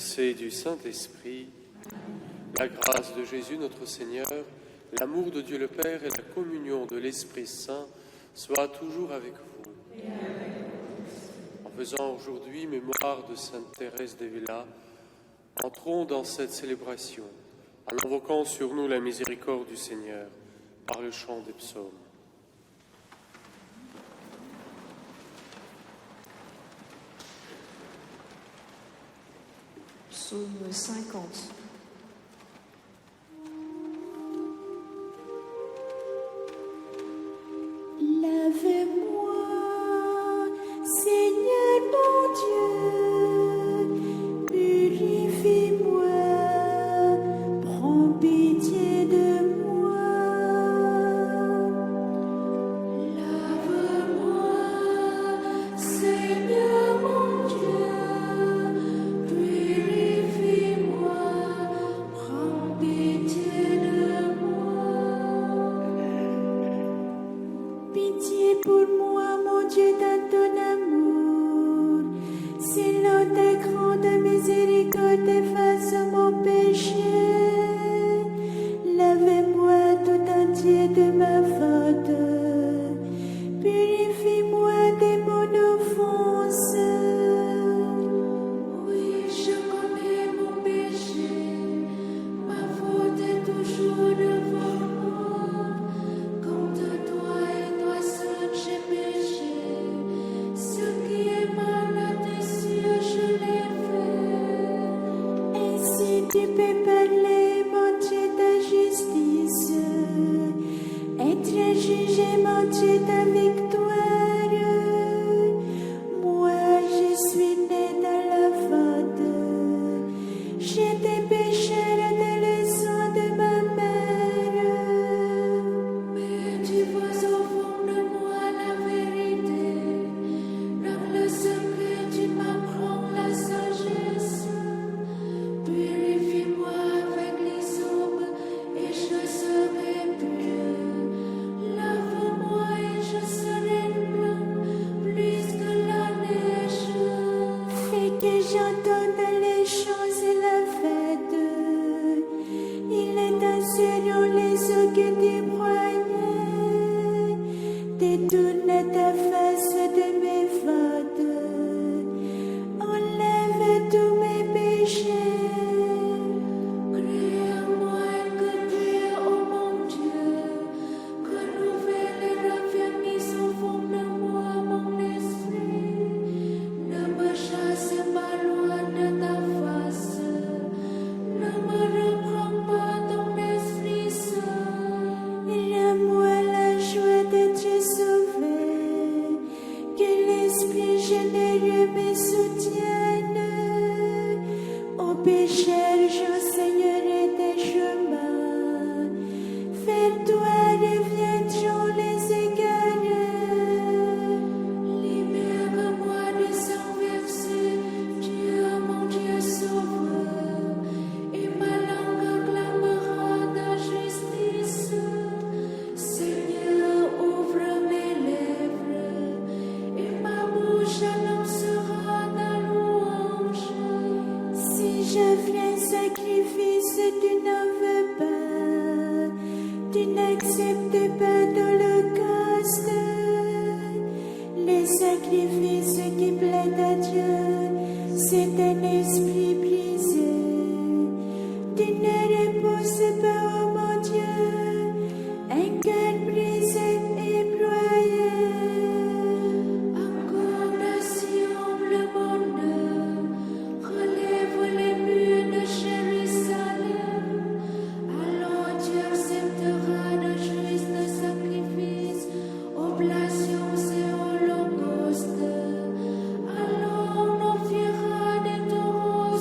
Fils et du Saint-Esprit, la grâce de Jésus notre Seigneur, l'amour de Dieu le Père et la communion de l'Esprit Saint soient toujours avec vous. En faisant aujourd'hui mémoire de Sainte Thérèse d'Avila, entrons dans cette célébration en invoquant sur nous la miséricorde du Seigneur par le chant des psaumes. Psaume 50. Lave-moi, Seigneur mon Dieu, purifie-moi, prends pitié de moi. Lave-moi, Seigneur mon Dieu, purifie-moi, prends pitié de moi. Pitié pour moi, mon Dieu, dans ton amour. Selon ta grande miséricorde, efface mon péché. Lave-moi tout entier de ma faute. Purifie-moi de mon offense. Oui, je connais mon péché. Ma faute est toujours devant moi. Contre toi et toi seul j'ai péché. Ce qui est mal à tes yeux, je l'ai fait. Ainsi tu peux parler, mon Dieu, ta justice. Être jugé, mon Dieu, ta victoire. Moi, je suis né dans la faute. J'étais pécheur dès le sang de ma mère. Mais tu vois au fond de moi la vérité. Dans le secret, tu m'apprends la sagesse. Purifie-moi avec l'hysope et je serai pur. Lave-moi et je serai blanc, plus que la neige. Fais que j'entende les choses et la fête. Il est selon les eaux que tu croyais. Détourne ta face de mes fautes. Enlève tous mes péchés. Crée en moi un cœur pur, ô mon Dieu. Renouvelle et raffermis au fond de moi mon esprit. Ne me chasse pas loin de ta face. Ne me reprends pas ton esprit saint. Rends-moi la joie d'être sauvé. Que l'esprit généreux me soutienne. Ô pécheur, j'enseignerai tes chemins. Vers toi reviendront les égarés. Libère-moi de sang versé, Dieu, mon Dieu sauveur. Et ma langue acclamera ta justice. Seigneur, ouvre mes lèvres, et ma bouche annoncera ta louange. Si j'offre un sacrifice, tu n'en veux pas, tu n'acceptes pas d'holocauste. Les sacrifices qui plaident à Dieu, c'est un esprit brisé. Tu ne reposes pas, ô mon Dieu, un cœur brisé et broyé. Encore nation, le bonheur, relève les murs de Jérusalem. Alors Dieu acceptera de justes sacrifices, oblations et holocaustes. Alors on offrira des taureaux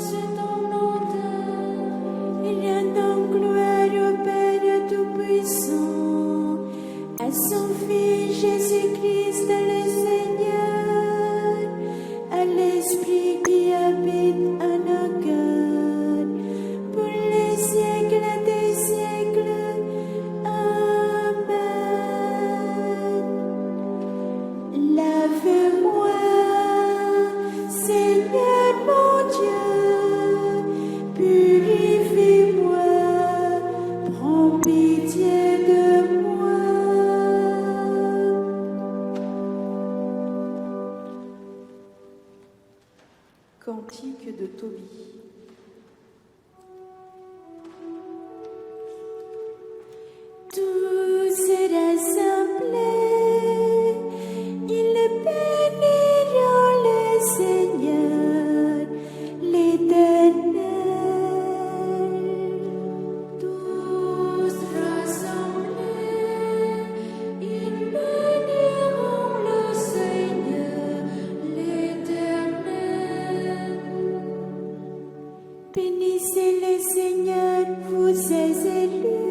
Bénissez le Seigneur, vous ses élus,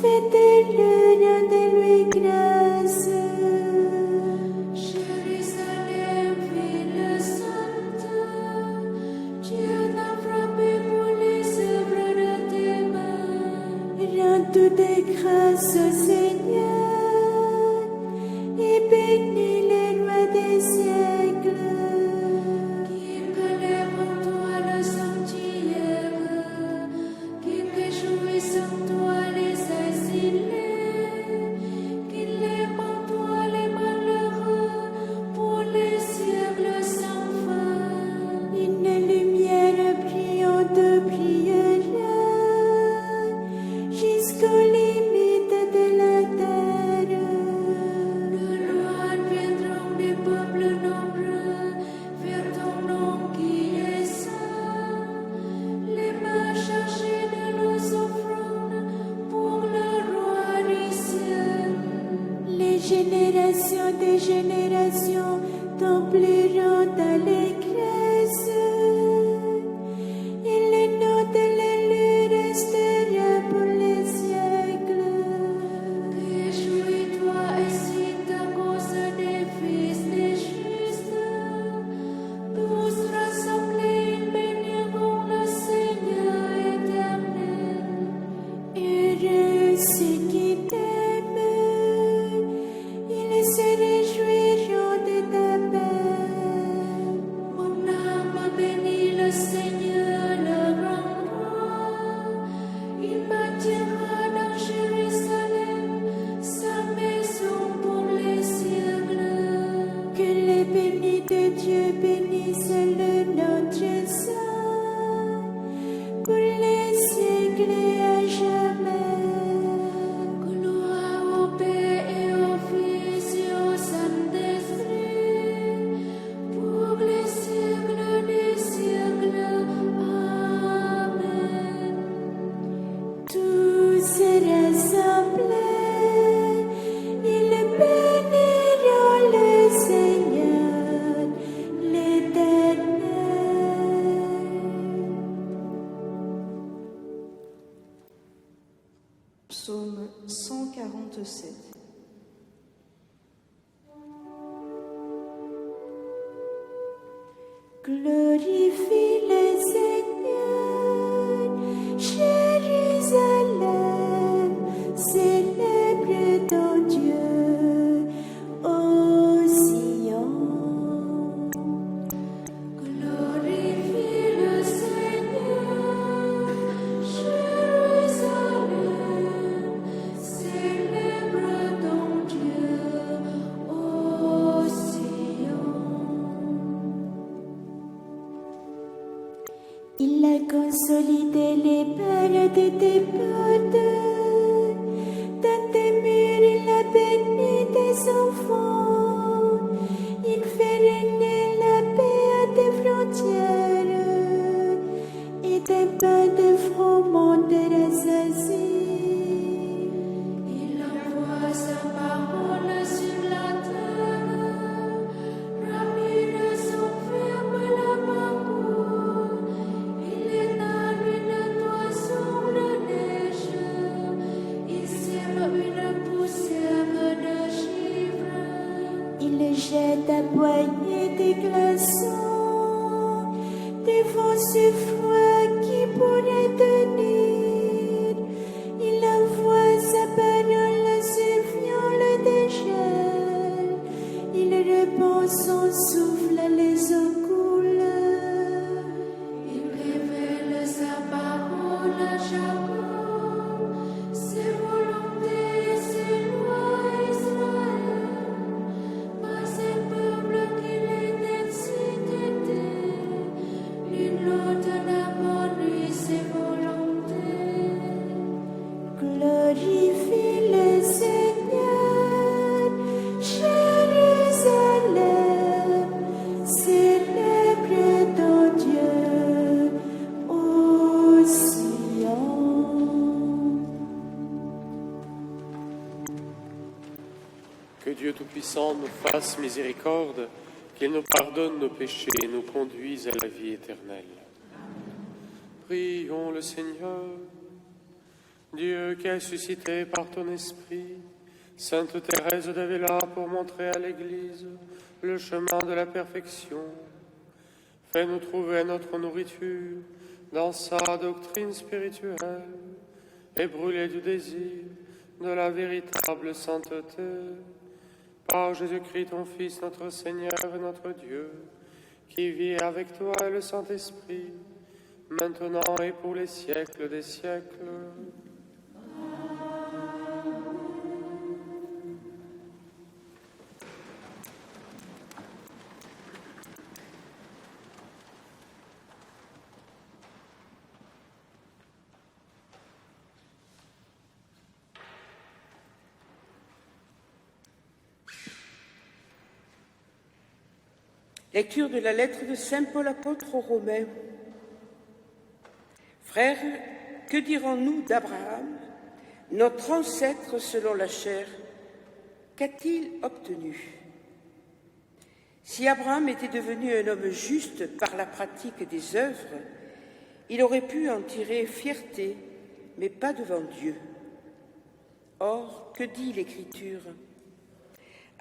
faites-le, rendez-lui grâce. Jérusalem, ville sainte, Dieu t'a frappé pour les œuvres de tes mains. Rends toutes grâces au Seigneur et bénis le roi des siècles. Génération des générations t'empleront d'allégresse et le nom de l'élu restera pour les siècles. Réjouis-toi ainsi à cause des fils des justes, tous rassemblés béniront le Seigneur éternel. Heureux ceux qui t'aiment, se réjouiront de ta paix. Mon âme bénit le Seigneur, le grand roi. Il bâtira dans Jérusalem sa maison pour les siècles. Que les bénis de Dieu bénissent le notre Saint pour les siècles et à jamais. Gloire au Père et au Fils et au Saint-Esprit, pour les siècles des siècles. Amen. Tous rassemblés, ils béniront le Seigneur, l'Éternel. Psaume 147. Glorifie le Seigneur, Jérusalem, célèbre ton Dieu, ô Sion. Glorifie le Seigneur, Jérusalem, célèbre ton Dieu, ô Sion. Il a consolidé les barres de tes portes. Dans tes murs, il a béni tes enfants. Il fait régner la paix à tes frontières. Et tes pas de front montera assis. Il envoie sa parole sur la terre. Rapide son verbe la parole. Il étale une toison de neige. Il sème une poussière de givre. Il jette à poignée des glaçons. Des vents si froids qui pourraient tenir. Il envoie sa parole sur viol des gels. Il répand son souffle, les eaux coulent. Il révèle sa parole à Jacob, ses volontés et ses lois à Israël. Pas un peuple qui les décide, l'une l'autre n'a connu ses volontés. Glorifie le Seigneur, Jérusalem, célèbre ton Dieu, ô Sion. Que Dieu Tout-Puissant nous fasse miséricorde, qu'il nous pardonne nos péchés et nous conduise à la vie éternelle. Prions le Seigneur. Dieu qui a suscité par ton esprit Sainte Thérèse d'Avila pour montrer à l'Église le chemin de la perfection, fais-nous trouver notre nourriture dans sa doctrine spirituelle et brûler du désir de la véritable sainteté. Par Jésus-Christ, ton Fils, notre Seigneur et notre Dieu, qui vit avec toi et le Saint-Esprit, maintenant et pour les siècles des siècles. Lecture de la lettre de Saint Paul apôtre aux Romains. Frères, que dirons-nous d'Abraham, notre ancêtre selon la chair? Qu'a-t-il obtenu? Si Abraham était devenu un homme juste par la pratique des œuvres, il aurait pu en tirer fierté, mais pas devant Dieu. Or, que dit l'Écriture?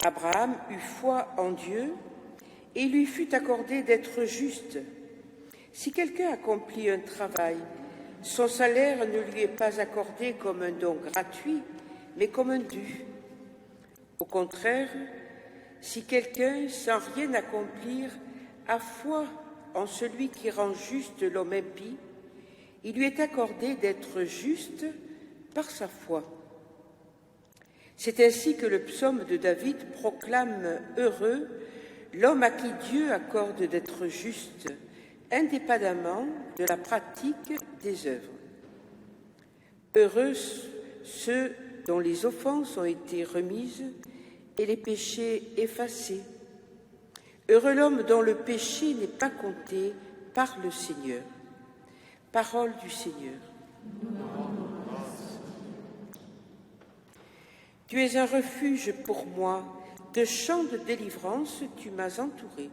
Abraham eut foi en Dieu, et il lui fut accordé d'être juste. Si quelqu'un accomplit un travail, son salaire ne lui est pas accordé comme un don gratuit, mais comme un dû. Au contraire, si quelqu'un, sans rien accomplir, a foi en celui qui rend juste l'homme impie, il lui est accordé d'être juste par sa foi. C'est ainsi que le psaume de David proclame heureux l'homme à qui Dieu accorde d'être juste, indépendamment de la pratique des œuvres. Heureux ceux dont les offenses ont été remises et les péchés effacés. Heureux l'homme dont le péché n'est pas compté par le Seigneur. Parole du Seigneur. Tu es un refuge pour moi. De chants de délivrance, tu m'as entouré.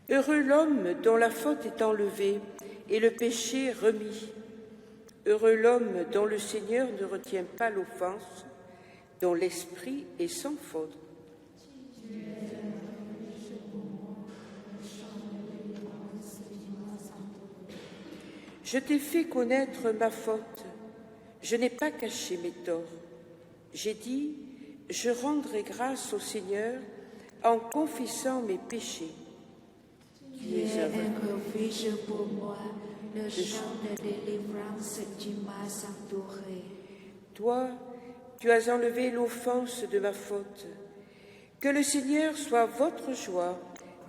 Heureux l'homme dont la faute est enlevée et le péché remis. Heureux l'homme dont le Seigneur ne retient pas l'offense, dont l'esprit est sans faute. Je t'ai fait connaître ma faute, je n'ai pas caché mes torts. J'ai dit, je rendrai grâce au Seigneur en confessant mes péchés. Tu es un refuge pour moi, le champ de délivrance, tu m'as entouré. Toi, tu as enlevé l'offense de ma faute. Que le Seigneur soit votre joie.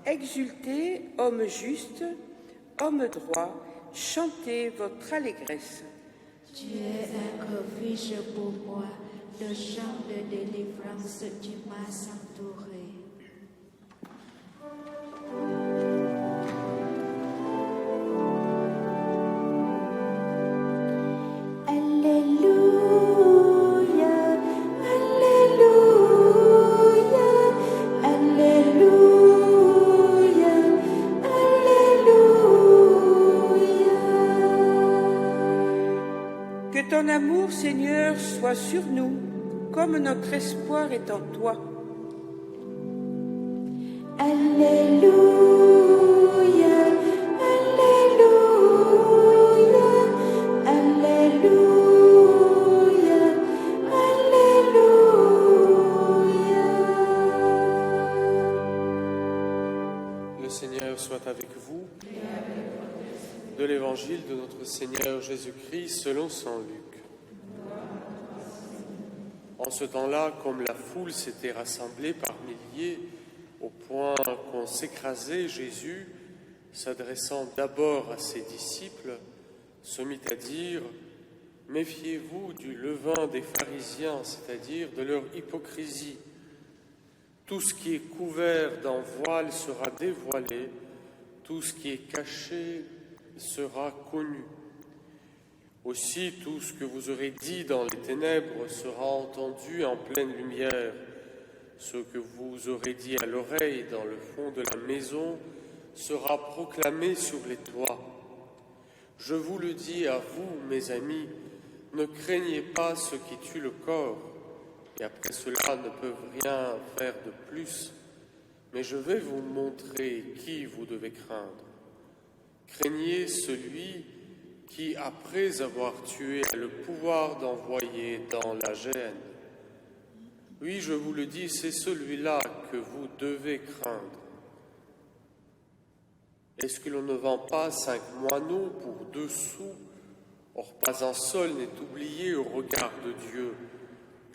Exultez, hommes justes, hommes droits, chantez votre allégresse. Tu es un refuge pour moi, le champ de délivrance, tu m'as entouré. Ton amour, Seigneur, soit sur nous, comme notre espoir est en toi. Alléluia, Alléluia, Alléluia, Alléluia. Le Seigneur soit avec vous. De l'Évangile de notre Seigneur Jésus-Christ selon saint Luc. En ce temps-là, comme la foule s'était rassemblée par milliers, au point qu'on s'écrasait, Jésus, s'adressant d'abord à ses disciples, se mit à dire « Méfiez-vous du levain des pharisiens, c'est-à-dire de leur hypocrisie. Tout ce qui est couvert d'un voile sera dévoilé, tout ce qui est caché sera connu. Aussi, tout ce que vous aurez dit dans les ténèbres sera entendu en pleine lumière, Ce que vous aurez dit à l'oreille dans le fond de la maison sera proclamé sur les toits. Je vous le dis à vous, mes amis, ne craignez pas ceux qui tuent le corps, et après cela ne peuvent rien faire de plus, mais je vais vous montrer qui vous devez craindre. Craignez celui qui, après avoir tué, a le pouvoir d'envoyer dans la géhenne. Oui, je vous le dis, c'est celui-là que vous devez craindre. Est-ce que l'on ne vend pas 5 moineaux pour 2 sous? Or, pas un seul n'est oublié au regard de Dieu.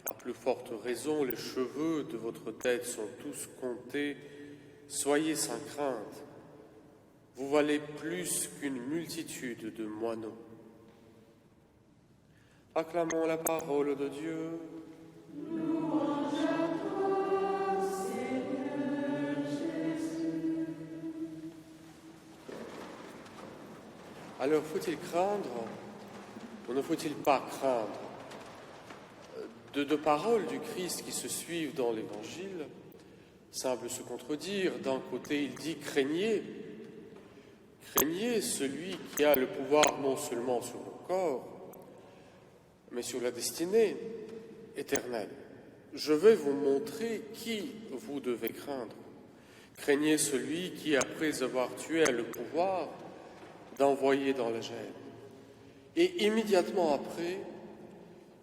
À plus forte raison, les cheveux de votre tête sont tous comptés. Soyez sans crainte. Vous valez plus qu'une multitude de moineaux. Acclamons la parole de Dieu. Louange à toi, Seigneur Jésus. Alors, faut-il craindre ou ne faut-il pas craindre? Deux paroles du Christ qui se suivent dans l'Évangile semblent se contredire. D'un côté, il dit « craignez ». Craignez celui qui a le pouvoir non seulement sur le corps, mais sur la destinée éternelle. Je vais vous montrer qui vous devez craindre. Craignez celui qui, après avoir tué, a le pouvoir d'envoyer dans la géhenne. Et immédiatement après,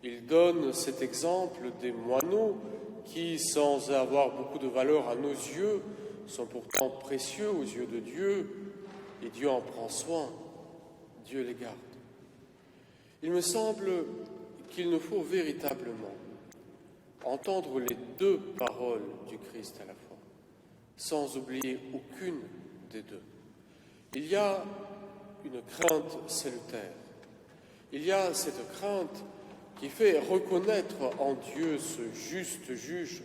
il donne cet exemple des moineaux qui, sans avoir beaucoup de valeur à nos yeux, sont pourtant précieux aux yeux de Dieu, et Dieu en prend soin, Dieu les garde. Il me semble qu'il nous faut véritablement entendre les 2 paroles du Christ à la fois, sans oublier aucune des 2. Il y a une crainte salutaire. Il y a cette crainte qui fait reconnaître en Dieu ce juste juge,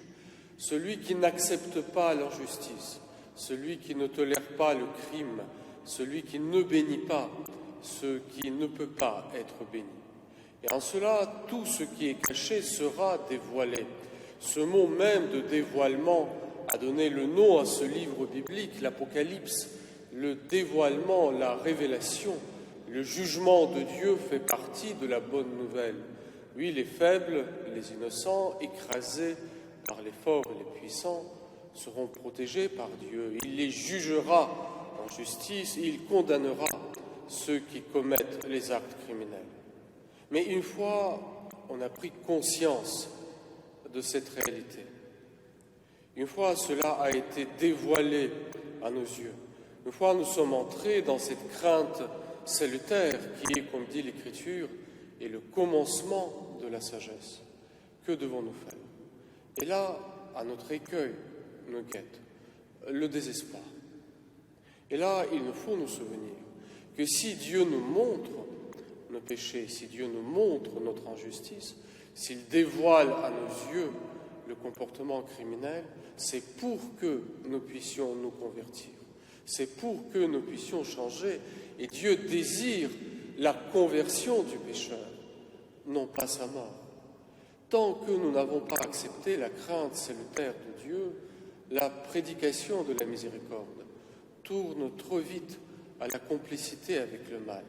celui qui n'accepte pas l'injustice, celui qui ne tolère pas le crime, celui qui ne bénit pas ce qui ne peut pas être béni. Et en cela, tout ce qui est caché sera dévoilé. Ce mot même de dévoilement a donné le nom à ce livre biblique, l'Apocalypse. Le dévoilement, la révélation, le jugement de Dieu fait partie de la bonne nouvelle. Oui, les faibles, les innocents, écrasés par les forts et les puissants, seront protégés par Dieu. Il les jugera en justice et il condamnera ceux qui commettent les actes criminels. Mais une fois on a pris conscience de cette réalité, une fois cela a été dévoilé à nos yeux, une fois nous sommes entrés dans cette crainte salutaire qui est, comme dit l'Écriture, est le commencement de la sagesse, que devons-nous faire? Et là, à notre écueil, nous guette le désespoir. Et là, il nous faut nous souvenir que si Dieu nous montre nos péchés, si Dieu nous montre notre injustice, s'il dévoile à nos yeux le comportement criminel, c'est pour que nous puissions nous convertir. C'est pour que nous puissions changer. Et Dieu désire la conversion du pécheur, non pas sa mort. Tant que nous n'avons pas accepté la crainte salutaire de Dieu, la prédication de la miséricorde tourne trop vite à la complicité avec le mal.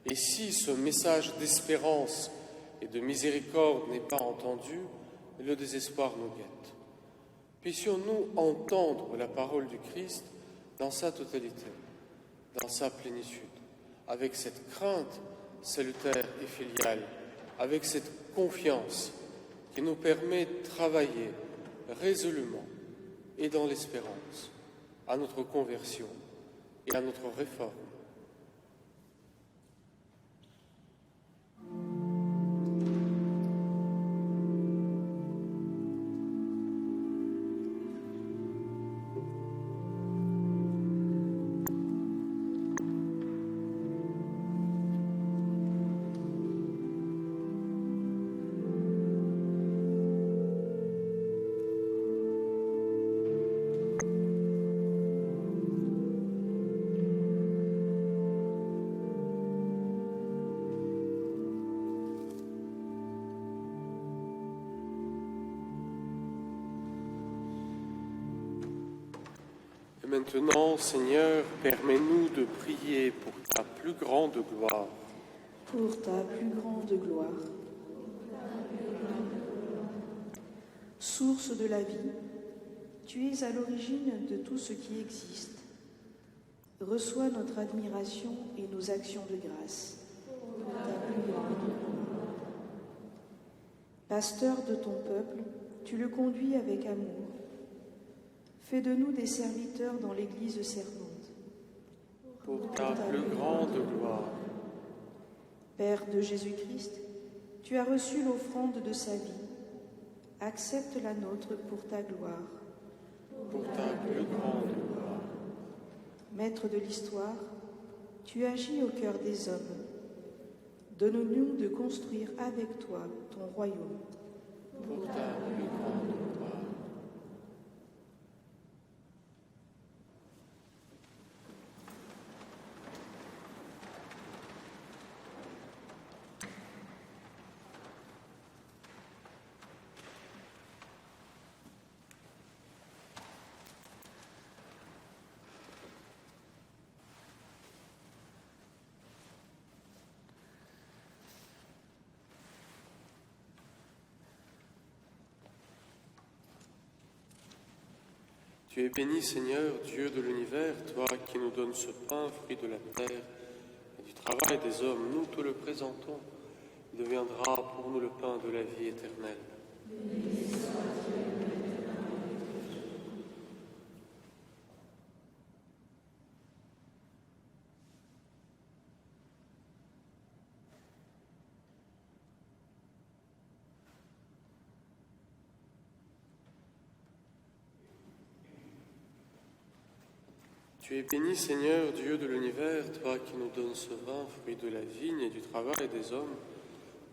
Et si ce message d'espérance et de miséricorde n'est pas entendu, le désespoir nous guette. Puissions-nous entendre la parole du Christ dans sa totalité, dans sa plénitude, avec cette crainte salutaire et filiale, avec cette confiance qui nous permet de travailler résolument et dans l'espérance à notre conversion et à notre réforme. Maintenant, Seigneur, permets-nous de prier pour ta plus grande gloire. Pour ta plus grande gloire. Source de la vie, tu es à l'origine de tout ce qui existe. Reçois notre admiration et nos actions de grâce. Pour ta plus grande gloire. Pasteur de ton peuple, tu le conduis avec amour. Fais de nous des serviteurs dans l'Église servante. Pour ta plus grande gloire. Père de Jésus-Christ, tu as reçu l'offrande de sa vie. Accepte la nôtre pour ta gloire. Pour ta plus grande gloire. Maître de l'histoire, tu agis au cœur des hommes. Donne-nous de construire avec toi ton royaume. Pour ta plus grande gloire. Tu es béni, Seigneur, Dieu de l'univers, toi qui nous donnes ce pain, fruit de la terre, et du travail des hommes, nous te le présentons. Il deviendra pour nous le pain de la vie éternelle. Tu es béni, Seigneur, Dieu de l'univers, toi qui nous donnes ce vin, fruit de la vigne et du travail des hommes.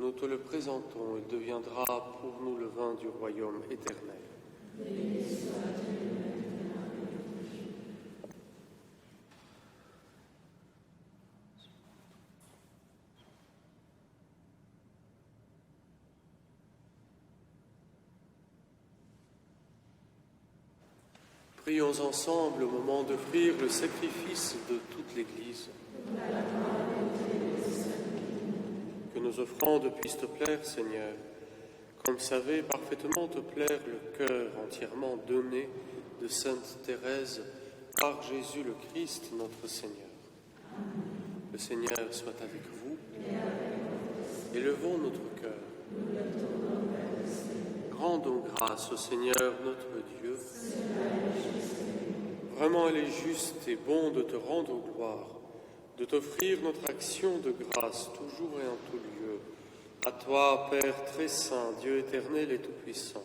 Nous te le présentons, il deviendra pour nous le vin du royaume éternel. Prions ensemble au moment d'offrir le sacrifice de toute l'Église. Que nos offrandes puissent te plaire, Seigneur, comme savait parfaitement te plaire le cœur entièrement donné de Sainte Thérèse par Jésus le Christ, notre Seigneur. Le Seigneur soit avec vous. Élevons notre cœur. Rendons grâce au Seigneur notre Dieu. Vraiment, il est juste et bon de te rendre gloire, de t'offrir notre action de grâce toujours et en tout lieu. À toi, Père très saint, Dieu éternel et tout-puissant,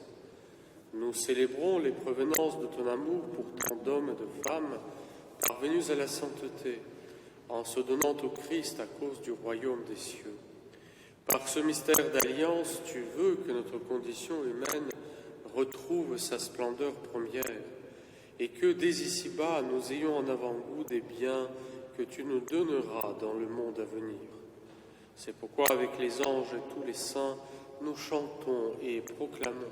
nous célébrons les provenances de ton amour pour tant d'hommes et de femmes parvenus à la sainteté, en se donnant au Christ à cause du royaume des cieux. Par ce mystère d'alliance, tu veux que notre condition humaine retrouve sa splendeur première et que dès ici-bas, nous ayons en avant-goût des biens que tu nous donneras dans le monde à venir. C'est pourquoi, avec les anges et tous les saints, nous chantons et proclamons.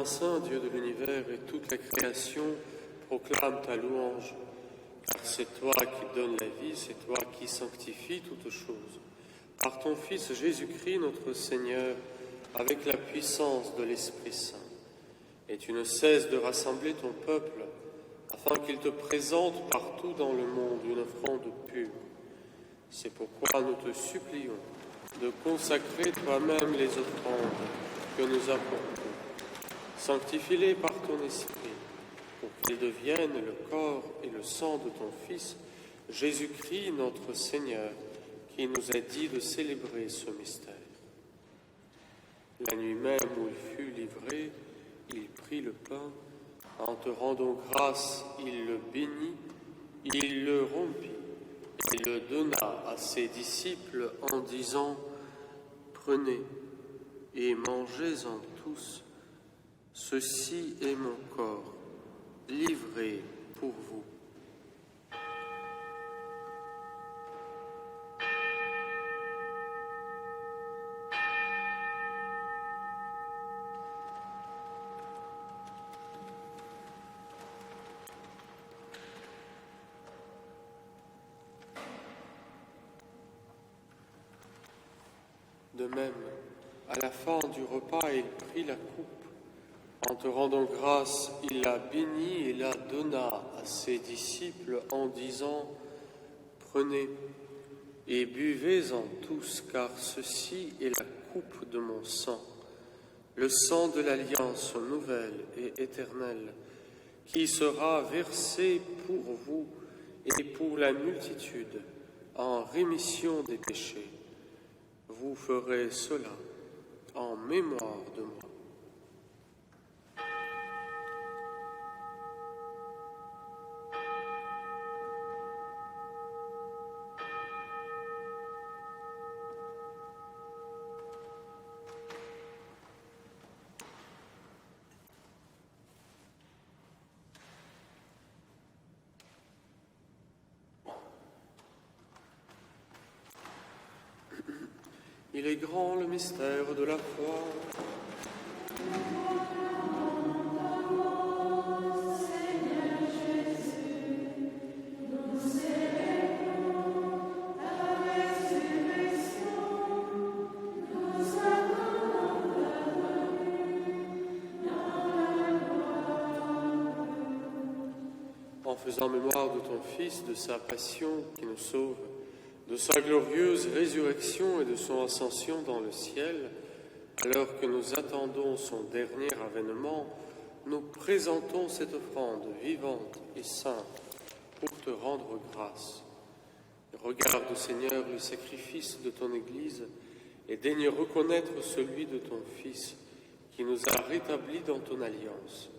Saint, Dieu de l'univers, et toute la création proclame ta louange, car c'est toi qui donnes la vie, c'est toi qui sanctifies toutes choses. Par ton Fils Jésus-Christ, notre Seigneur, avec la puissance de l'Esprit Saint. Et tu ne cesses de rassembler ton peuple, afin qu'il te présente partout dans le monde une offrande pure. C'est pourquoi nous te supplions de consacrer toi-même les offrandes que nous apportons. Sanctifie-les par ton esprit, pour qu'ils deviennent le corps et le sang de ton Fils, Jésus-Christ notre Seigneur, qui nous a dit de célébrer ce mystère. La nuit même où il fut livré, il prit le pain, en te rendant grâce, il le bénit, il le rompit et le donna à ses disciples en disant « Prenez et mangez-en tous, ceci est mon corps, livré pour vous. » De même, à la fin du repas, il prit la coupe. En te rendant grâce, il la bénit et la donna à ses disciples en disant « Prenez et buvez-en tous, car ceci est la coupe de mon sang, le sang de l'alliance nouvelle et éternelle, qui sera versé pour vous et pour la multitude en rémission des péchés. Vous ferez cela en mémoire de moi. » Il est grand le mystère de la foi. En faisant mémoire de ton Fils, de sa passion qui nous sauve, de sa glorieuse résurrection et de son ascension dans le ciel, alors que nous attendons son dernier avènement, nous présentons cette offrande vivante et sainte pour te rendre grâce. Regarde, Seigneur, le sacrifice de ton Église et daigne reconnaître celui de ton Fils qui nous a rétablis dans ton alliance.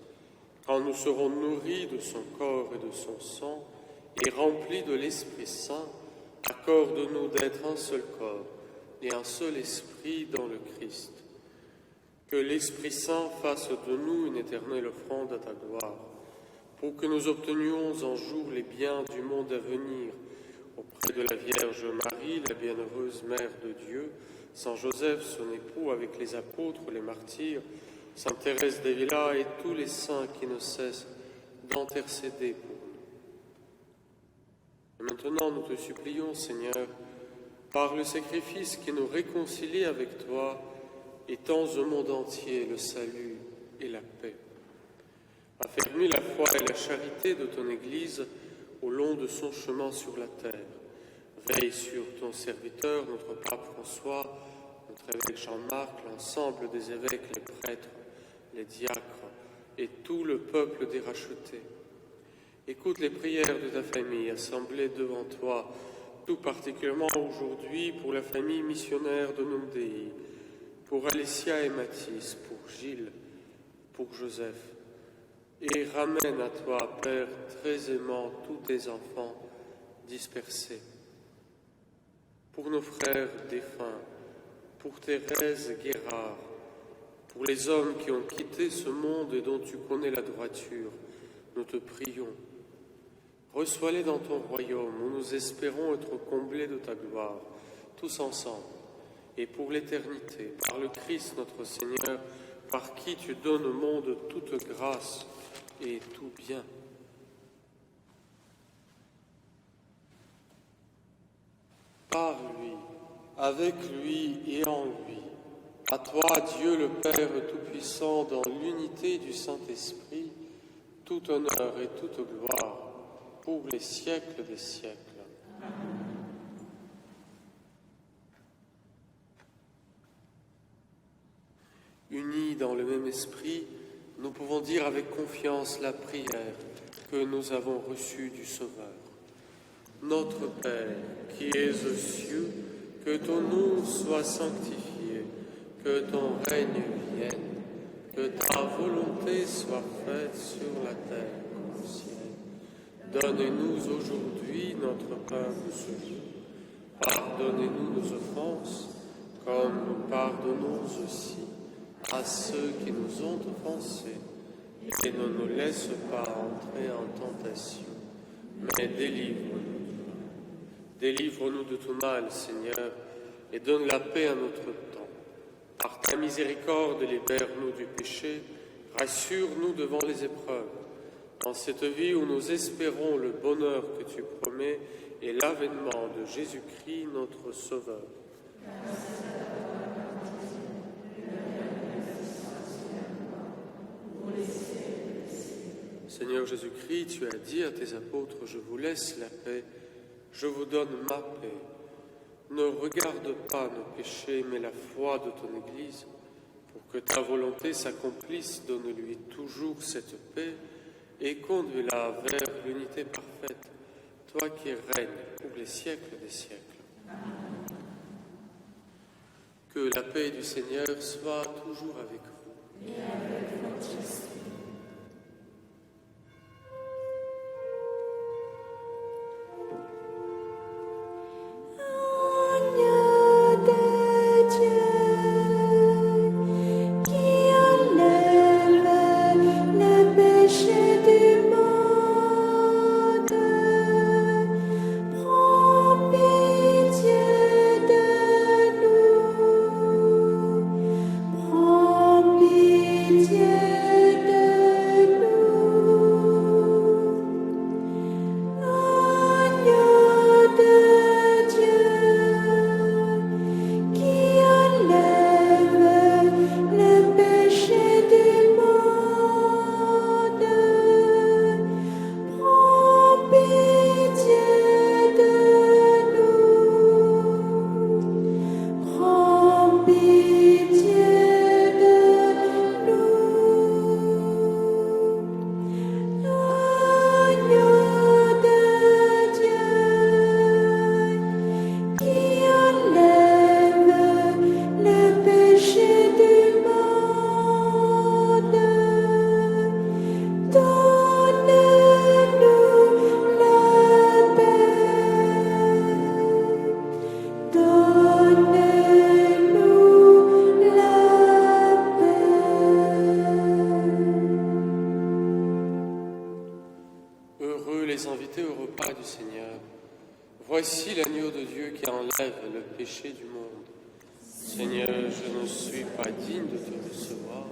Quand nous serons nourris de son corps et de son sang et remplis de l'Esprit Saint, accorde-nous d'être un seul corps et un seul esprit dans le Christ. Que l'Esprit Saint fasse de nous une éternelle offrande à ta gloire, pour que nous obtenions un jour les biens du monde à venir, auprès de la Vierge Marie, la bienheureuse Mère de Dieu, Saint Joseph, son époux, avec les apôtres, les martyrs, Sainte Thérèse d'Avila et tous les saints qui ne cessent d'intercéder pour nous. Et maintenant, nous te supplions, Seigneur, par le sacrifice qui nous réconcilie avec toi, étends au monde entier le salut et la paix. Affermis la foi et la charité de ton Église au long de son chemin sur la terre. Veille sur ton serviteur, notre pape François, notre évêque Jean-Marc, l'ensemble des évêques, les prêtres, les diacres et tout le peuple des rachetés. Écoute les prières de ta famille assemblée devant toi, tout particulièrement aujourd'hui pour la famille missionnaire de Nomdéi, pour Alessia et Mathis, pour Gilles, pour Joseph. Et ramène à toi, Père, très aimant, tous tes enfants dispersés. Pour nos frères défunts, pour Thérèse Guérard, pour les hommes qui ont quitté ce monde et dont tu connais la droiture, nous te prions. Reçois-les dans ton royaume où nous espérons être comblés de ta gloire, tous ensemble, et pour l'éternité, par le Christ notre Seigneur, par qui tu donnes au monde toute grâce et tout bien. Par lui, avec lui et en lui, À toi, Dieu le Père Tout-Puissant, dans l'unité du Saint-Esprit, tout honneur et toute gloire pour les siècles des siècles. Unis dans le même esprit, nous pouvons dire avec confiance la prière que nous avons reçue du Sauveur. Notre Père, qui es aux cieux, que ton nom soit sanctifié, que ton règne vienne, que ta volonté soit faite sur la terre comme au ciel. Donne-nous aujourd'hui notre pain de ce jour. Pardonnez-nous nos offenses, comme nous pardonnons aussi à ceux qui nous ont offensés. Et ne nous laisse pas entrer en tentation, mais délivre-nous. Délivre-nous de tout mal, Seigneur, et donne la paix à notre temps. Par ta miséricorde, libère-nous du péché, rassure-nous devant les épreuves. Dans cette vie où nous espérons le bonheur que tu promets et l'avènement de Jésus-Christ, notre Sauveur. Seigneur Jésus-Christ, tu as dit à tes apôtres, je vous laisse la paix, je vous donne ma paix. Ne regarde pas nos péchés, mais la foi de ton Église. Pour que ta volonté s'accomplisse, donne-lui toujours cette paix et conduis-la vers l'unité parfaite, toi qui règnes pour les siècles des siècles. Que la paix du Seigneur soit toujours avec vous. Et avec votre esprit. Voici l'agneau de Dieu qui enlève le péché du monde. Seigneur, je ne suis pas digne de te recevoir,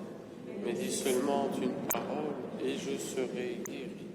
mais dis seulement une parole et je serai guéri.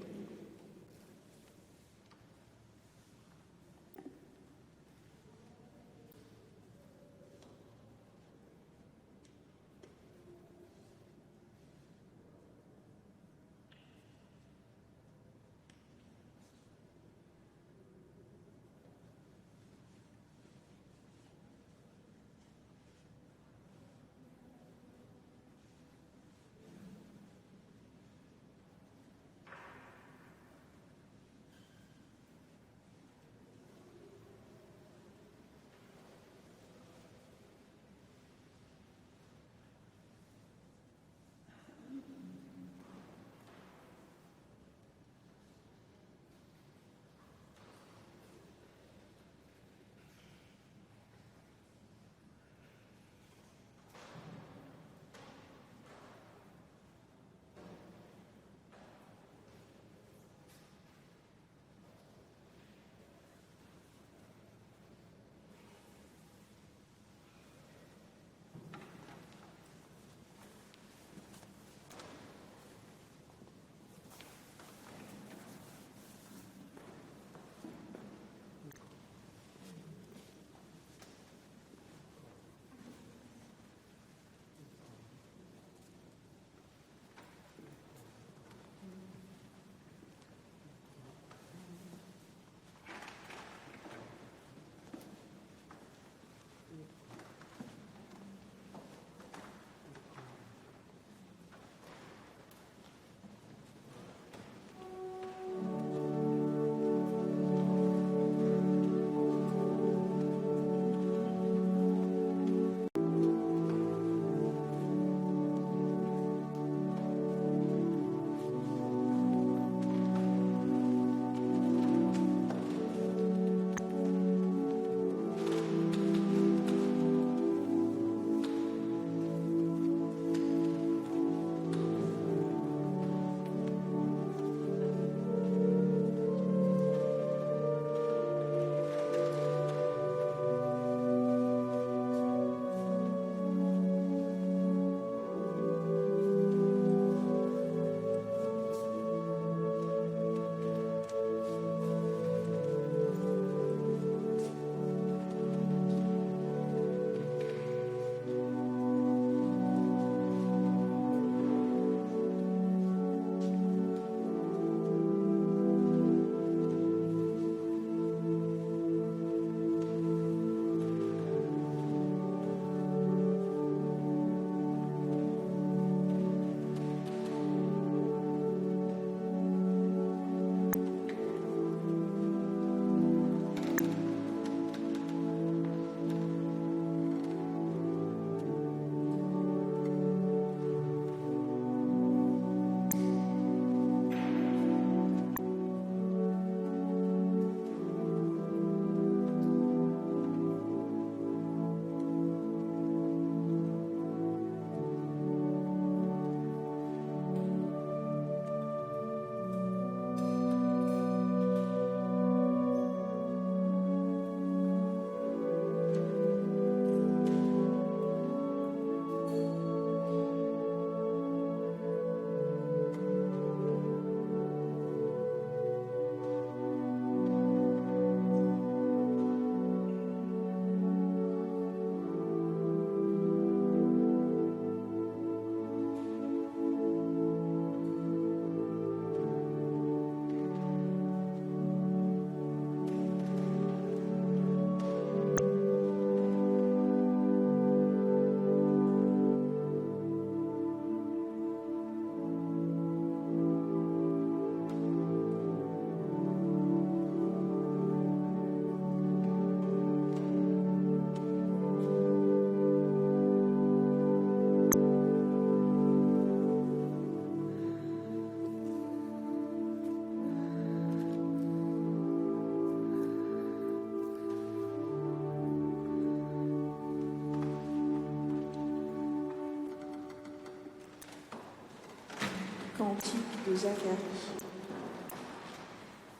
Cantique de Zacharie.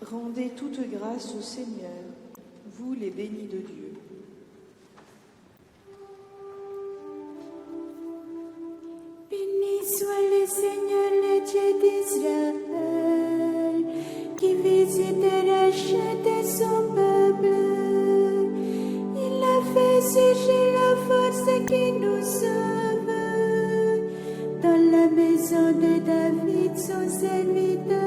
Rendez toute grâce au Seigneur, vous les bénis de Dieu. Béni soit le Seigneur, le Dieu d'Israël, qui visite et rachète son peuple. Il a fait sécher la force qui nous sauve dans la maison de David, son serviteur.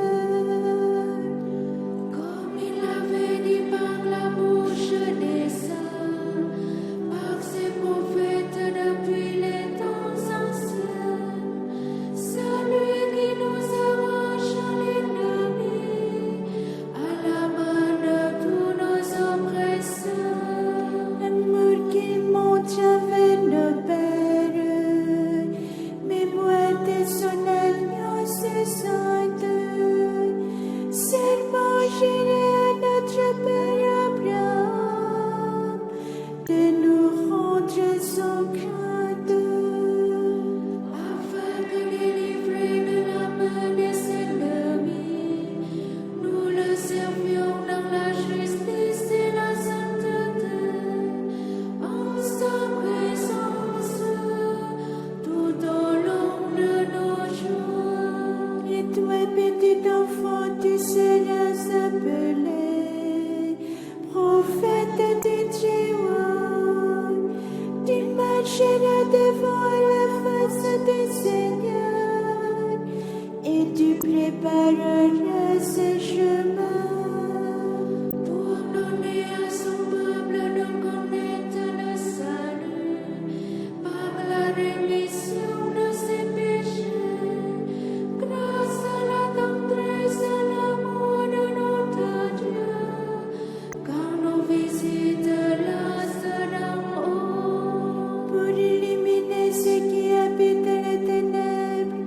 Comme il avait dit par la bouche des saints, par ses prophètes depuis les temps anciens, celui qui nous arrache à l'ennemi, à la main de tous nos oppresseurs. L'amour qu'il montre avec nos pères, mémoire de son alliance sainte, serment juré à notre Père Abraham, de nous rendre son crainte, afin de délivrer de la main de ses ennemis, nous le servions dans la justice et la sainteté, en sa présence, tout au long de nos jours. Et toi, petit enfant, tu seras appelé prophète de Très-Haut. Tu marcheras devant la face du Seigneur et tu prépareras ses chemins pour donner à son peuple de connaître le salut par la rémission de ses péchés, grâce à la tendresse et à l'amour de notre Dieu, car nos visites lassent d'en haut, pour illuminer ceux qui habitent les ténèbres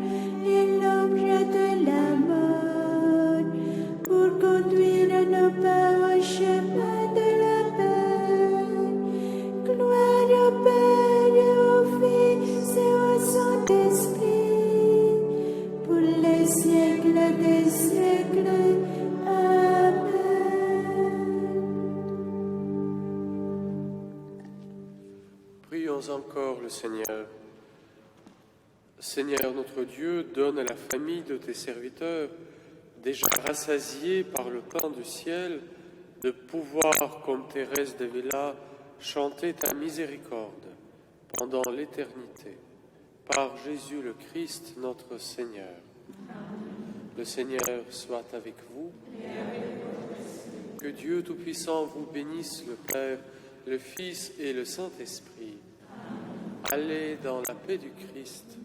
et l'ombre de la mort, pour conduire nos pas au chemin de la paix. Gloire au Père et au Fils et au Saint-Esprit, pour les siècles des siècles. Amen. Prions encore le Seigneur. Seigneur notre Dieu, donne à la famille de tes serviteurs, déjà rassasiés par le pain du ciel, de pouvoir, comme Thérèse de Villa, chanter ta miséricorde pendant l'éternité. Par Jésus le Christ, notre Seigneur. Le Seigneur soit avec vous. Que Dieu Tout-Puissant vous bénisse, le Père, le Fils et le Saint-Esprit. Allez dans la paix du Christ.